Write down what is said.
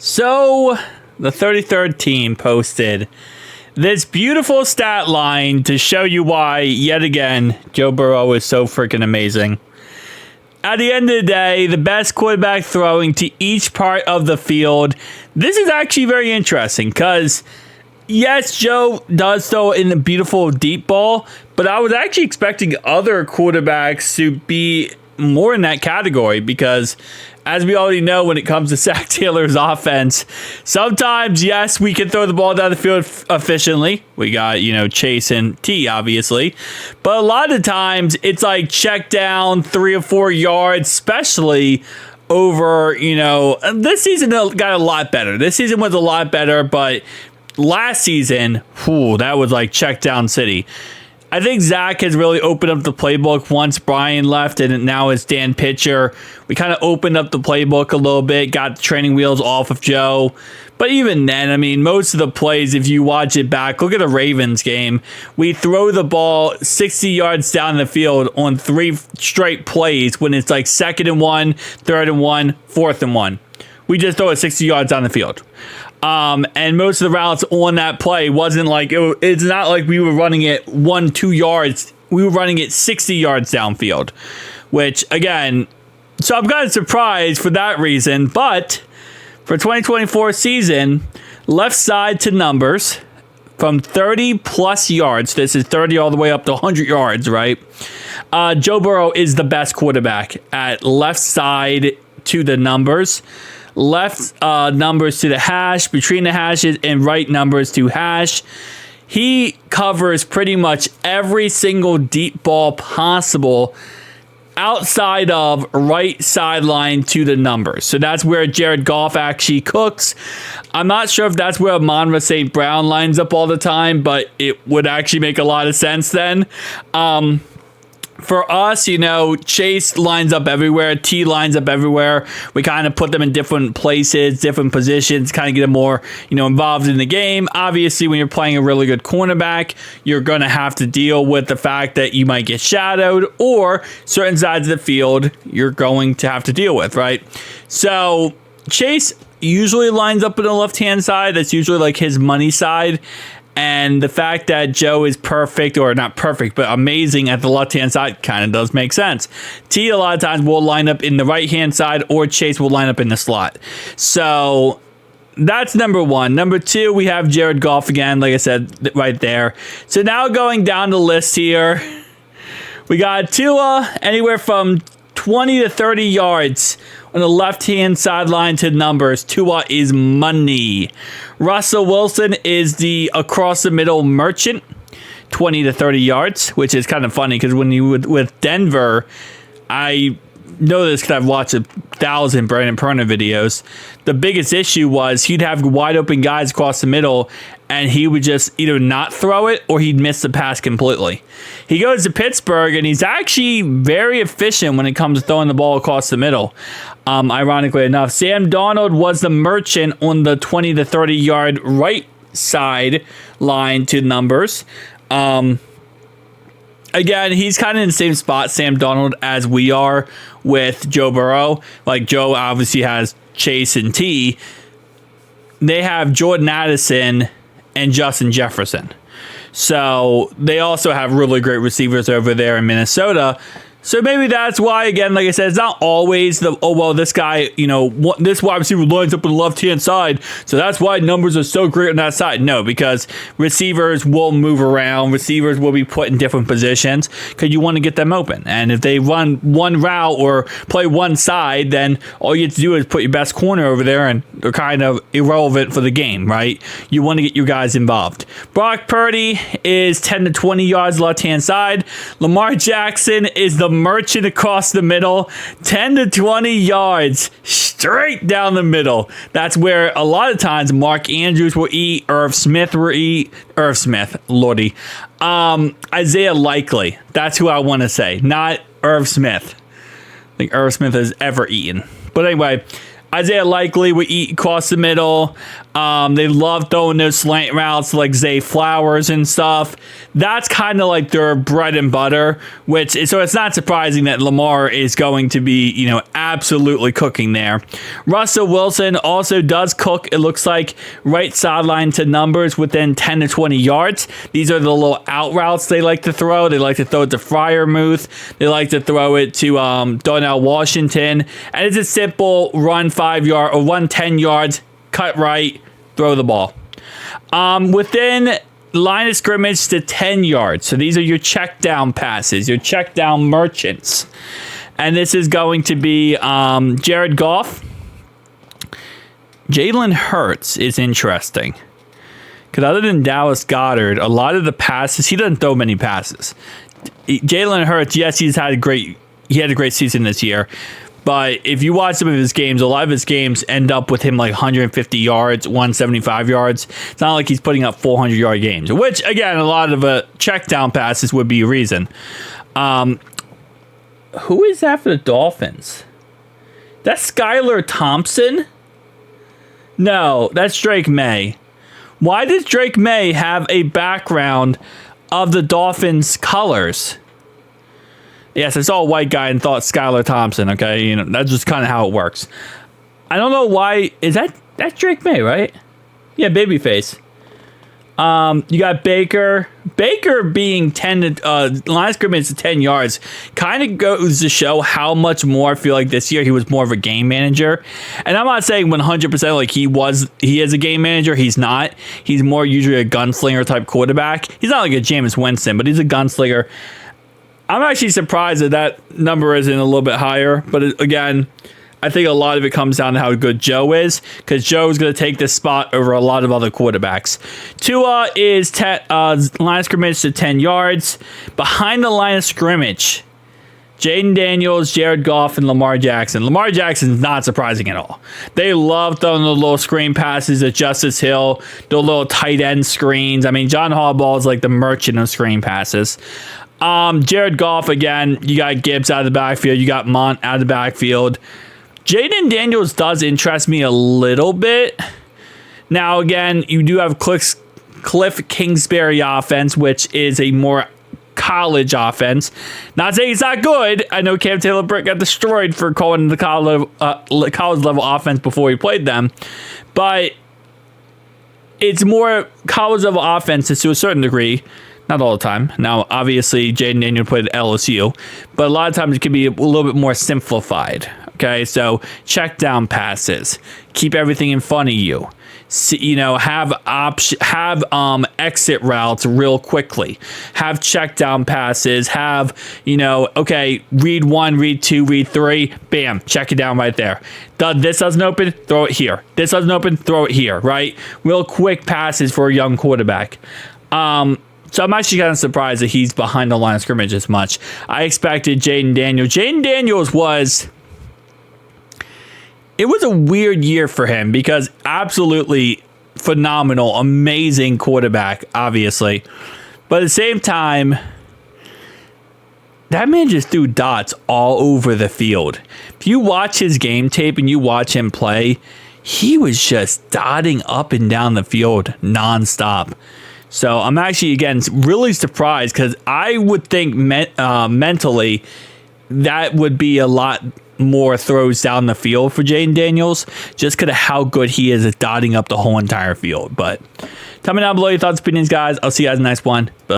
So, the 33rd team posted this beautiful stat line to show you why, yet again, Joe Burrow is so freaking amazing. At the end of the day, the best quarterback throwing to each part of the field. This is actually very interesting because, yes, Joe does throw in a beautiful deep ball, but I was actually expecting other quarterbacks to be more in that category because, as we already know, when it comes to Zach Taylor's offense, sometimes, yes, we can throw the ball down the field efficiently. We got, Chase and T, obviously. But a lot of times, it's like check down 3 or 4 yards, especially over, this season got a lot better. This season was a lot better, but last season, that was like check down city. I think Zach has really opened up the playbook once Brian left, and now it's Dan Pitcher. We kind of opened up the playbook a little bit, got the training wheels off of Joe. But even then, most of the plays, if you watch it back, look at the Ravens game. We throw the ball 60 yards down the field on 3 straight plays when it's like 2nd and 1, 3rd and 1, 4th and 1. We just throw it 60 yards down the field. And most of the routes on that play wasn't like, it's not like we were running it 1-2 yards. We were running it 60 yards downfield, which again, so I'm kind of surprised for that reason. But for 2024 season, left side to numbers from 30 plus yards. This is 30 all the way up to 100 yards, right? Joe Burrow is the best quarterback at left side to the numbers. Left numbers to the hash, between the hashes, and right numbers to hash. He covers pretty much every single deep ball possible outside of right sideline to the numbers. So that's where Jared Goff actually cooks. I'm not sure if that's where Amon-Ra St. Brown lines up all the time, but it would actually make a lot of sense then. For us, Chase lines up everywhere. T lines up everywhere. We kind of put them in different places, different positions, kind of get them more, involved in the game. Obviously, when you're playing a really good cornerback, you're going to have to deal with the fact that you might get shadowed or certain sides of the field you're going to have to deal with, right? So Chase usually lines up on the left-hand side. That's usually like his money side. And the fact that Joe is perfect, or not perfect, but amazing at the left-hand side kind of does make sense. T, a lot of times, will line up in the right-hand side, or Chase will line up in the slot. So that's number one. Number two, we have Jared Goff again, like I said, right there. So now going down the list here, we got Tua anywhere from 20 to 30 yards on the left-hand sideline to numbers. Tua is money. Russell Wilson is the across-the-middle merchant, 20 to 30 yards, which is kind of funny because when you with Denver, I know this because I've watched 1,000 Brandon Perna videos. The biggest issue was he'd have wide-open guys across the middle, and he would just either not throw it or he'd miss the pass completely. He goes to Pittsburgh, and he's actually very efficient when it comes to throwing the ball across the middle. Ironically enough, Sam Darnold was the merchant on the 20 to 30 yard right side line to numbers. Again, he's kind of in the same spot, Sam Darnold, as we are with Joe Burrow. Like, Joe obviously has Chase and T. They have Jordan Addison and Justin Jefferson. So they also have really great receivers over there in Minnesota. So maybe that's why, again, like I said, it's not always this guy, this wide receiver lines up on the left-hand side, so that's why numbers are so great on that side. No, because receivers will move around. Receivers will be put in different positions because you want to get them open. And if they run one route or play one side, then all you have to do is put your best corner over there, and they're kind of irrelevant for the game, right? You want to get your guys involved. Brock Purdy is 10 to 20 yards left-hand side. Lamar Jackson is the merchant across the middle, 10 to 20 yards straight down the middle. That's where a lot of times Mark Andrews will eat, Lordy. Isaiah Likely. That's who I want to say, not Irv Smith. I think Irv Smith has ever eaten. But anyway, Isaiah Likely would eat across the middle. They love throwing those slant routes like Zay Flowers and stuff. That's kind of like their bread and butter, so it's not surprising that Lamar is going to be, absolutely cooking there. Russell Wilson also does cook, it looks like, right sideline to numbers within 10 to 20 yards. These are the little out routes they like to throw. They like to throw it to Freiermuth. They like to throw it to Donnell Washington. And it's a simple run 5 yard or run 10 yards, cut right, throw the ball. Within line of scrimmage to 10 yards. So these are your check down passes, your check down merchants. And this is going to be Jared Goff. Jalen Hurts is interesting. Because other than Dallas Goedert, a lot of the passes, he doesn't throw many passes. Jalen Hurts, yes, he had a great season this year. But if you watch some of his games, a lot of his games end up with him like 150 yards, 175 yards. It's not like he's putting up 400-yard games, which, again, a lot of check down passes would be a reason. Who is that for the Dolphins? That's Skylar Thompson? No, that's Drake May. Why does Drake May have a background of the Dolphins' colors? Yes, I saw a white guy and thought Skylar Thompson, okay? That's just kind of how it works. I don't know why. That's Drake May, right? Yeah, babyface. You got Baker. Baker being 10 to line of scrimmage to 10 yards kind of goes to show how much more I feel like this year he was more of a game manager. And I'm not saying 100% like he is a game manager. He's not. He's more usually a gunslinger type quarterback. He's not like a Jameis Winston, but he's a gunslinger. I'm actually surprised that number isn't a little bit higher. But again, I think a lot of it comes down to how good Joe is, because Joe's going to take this spot over a lot of other quarterbacks. Tua is line of scrimmage to 10 yards. Behind the line of scrimmage, Jaden Daniels, Jared Goff, and Lamar Jackson. Lamar Jackson's not surprising at all. They love throwing the little screen passes at Justice Hill, the little tight end screens. I mean, John Harbaugh is like the merchant of screen passes. Jared Goff, again, you got Gibbs out of the backfield. You got Mont out of the backfield. Jaden Daniels does interest me a little bit. Now, again, you do have Cliff Kingsbury offense, which is a more college offense. Not saying it's not good. I know Cam Taylor-Britt got destroyed for calling the college level offense before he played them. But it's more college level offenses to a certain degree. Not all the time. Now, obviously, Jaden Daniels played at LSU, but a lot of times it can be a little bit more simplified. Okay, so check down passes, keep everything in front of you. Have exit routes real quickly. Have check down passes. Have read 1, read 2, read 3. Bam, check it down right there. This doesn't open, throw it here. This doesn't open, throw it here. Right, real quick passes for a young quarterback. So I'm actually kind of surprised that he's behind the line of scrimmage as much. I expected Jaden Daniels. Jaden Daniels was a weird year for him because absolutely phenomenal, amazing quarterback, obviously. But at the same time, that man just threw dots all over the field. If you watch his game tape and you watch him play, he was just dotting up and down the field nonstop. So I'm actually, again, really surprised because I would think mentally that would be a lot more throws down the field for Jaden Daniels just because of how good he is at dotting up the whole entire field. But tell me down below your thoughts and opinions, guys. I'll see you guys in the next one. Bye.